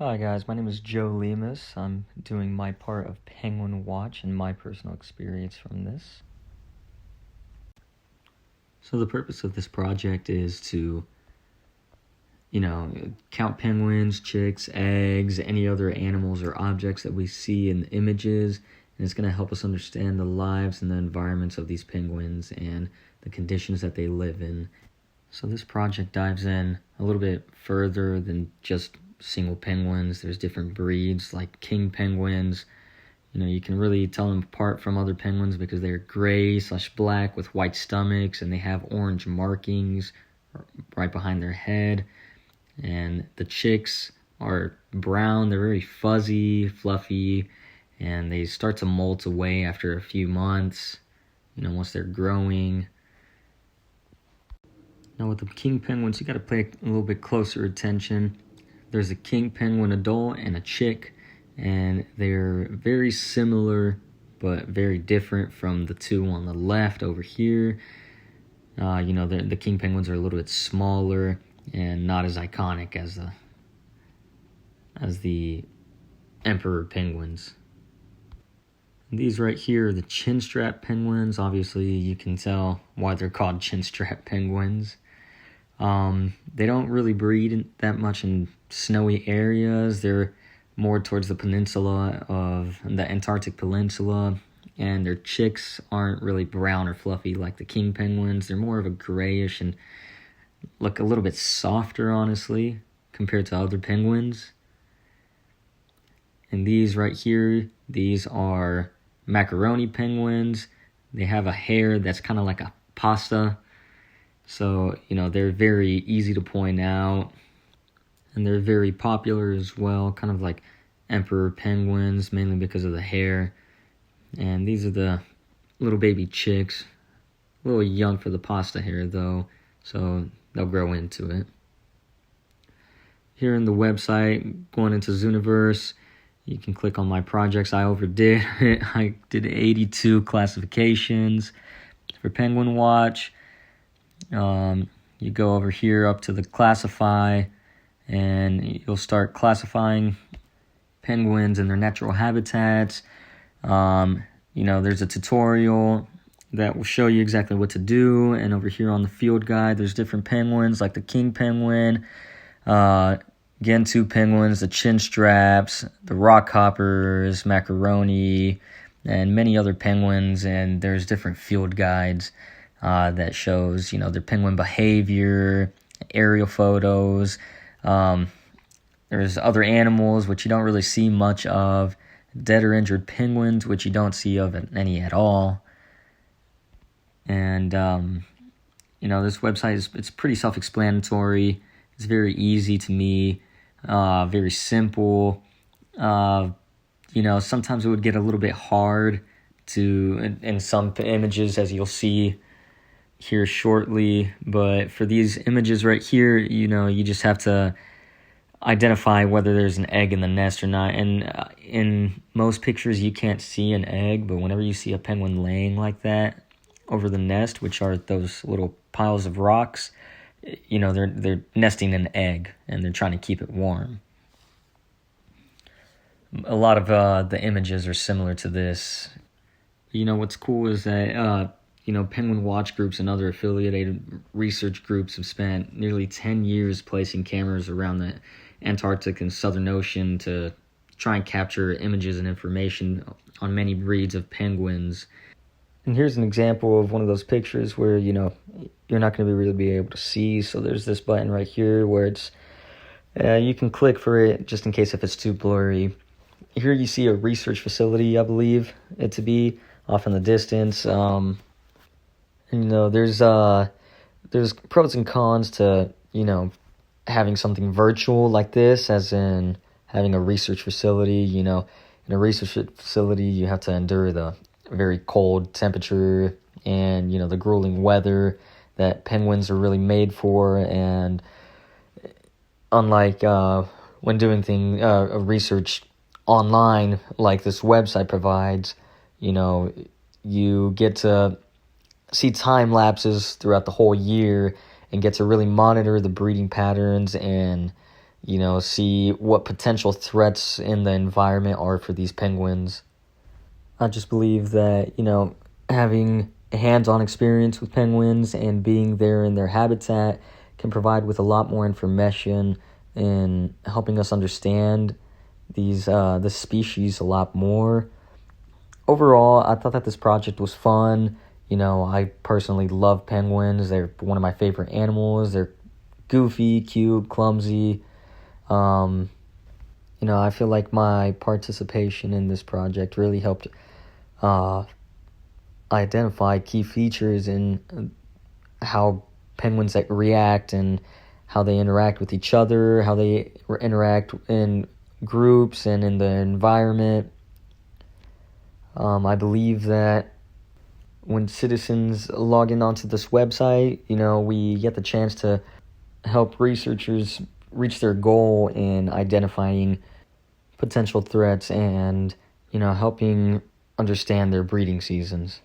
Hi guys, my name is Joe Lemus. I'm doing my part of Penguin Watch and my personal experience from this. So the purpose of this project is to, count penguins, chicks, eggs, any other animals or objects that we see in the images, and it's going to help us understand the lives and the environments of these penguins and the conditions that they live in. So this project dives in a little bit further than just single penguins. There's different breeds like king penguins. You can really tell them apart from other penguins because they're gray/black with white stomachs, and they have orange markings right behind their head. And the chicks are brown. They're very fuzzy, fluffy, and they start to molt away after a few months, once they're growing. Now with the king penguins, you got to pay a little bit closer attention. There's a king penguin adult and a chick, and they're very similar but very different from the two on the left over here. The king penguins are a little bit smaller and not as iconic as the emperor penguins. These right here are the chinstrap penguins. Obviously, you can tell why they're called chinstrap penguins. They don't really breed that much in snowy areas. They're more towards the peninsula of the Antarctic Peninsula, and their chicks aren't really brown or fluffy like the king penguins. They're more of a grayish and look a little bit softer, honestly, compared to other penguins. And these right here, these are macaroni penguins. They have a hair that's kind of like a pasta. So, they're very easy to point out, and they're very popular as well, kind of like emperor penguins, mainly because of the hair. And these are the little baby chicks, a little young for the pasta hair though, so they'll grow into it. Here in the website, going into Zooniverse, you can click on my projects. I overdid it. I did 82 classifications for Penguin Watch. You go over here up to the classify, and you'll start classifying penguins in their natural habitats. There's a tutorial that will show you exactly what to do. And over here on the field guide, there's different penguins like the king penguin, Gentoo penguins, the chinstraps, the rockhoppers, macaroni, and many other penguins. And there's different field guides that shows, their penguin behavior, aerial photos. There's other animals, which you don't really see much of. Dead or injured penguins, which you don't see of any at all. And, this website it's pretty self-explanatory. It's very easy to me, very simple. Sometimes it would get a little bit hard in some images, as you'll see here shortly, but for these images right here, you just have to identify whether there's an egg in the nest or not. And in most pictures you can't see an egg, but whenever you see a penguin laying like that over the nest, which are those little piles of rocks, they're nesting an egg and they're trying to keep it warm. A lot of the images are similar to this. What's cool is that Penguin Watch groups and other affiliated research groups have spent nearly 10 years placing cameras around the Antarctic and Southern Ocean to try and capture images and information on many breeds of penguins. And here's an example of one of those pictures where, you're not going to really be able to see. So there's this button right here where it's, you can click for it just in case if it's too blurry. Here you see a research facility, I believe it to be, off in the distance. There's pros and cons to, having something virtual like this, as in having a research facility. In a research facility, you have to endure the very cold temperature and, the grueling weather that penguins are really made for. And unlike when doing research online like this website provides, you get to see time lapses throughout the whole year and get to really monitor the breeding patterns and see what potential threats in the environment are for these penguins. I just believe that, having a hands-on experience with penguins and being there in their habitat can provide with a lot more information in helping us understand this species a lot more. Overall, I thought that this project was fun. I personally love penguins. They're one of my favorite animals. They're goofy, cute, clumsy. I feel like my participation in this project really helped identify key features in how penguins react and how they interact with each other, how they interact in groups and in the environment. I believe that when citizens log in onto this website, we get the chance to help researchers reach their goal in identifying potential threats and, helping understand their breeding seasons.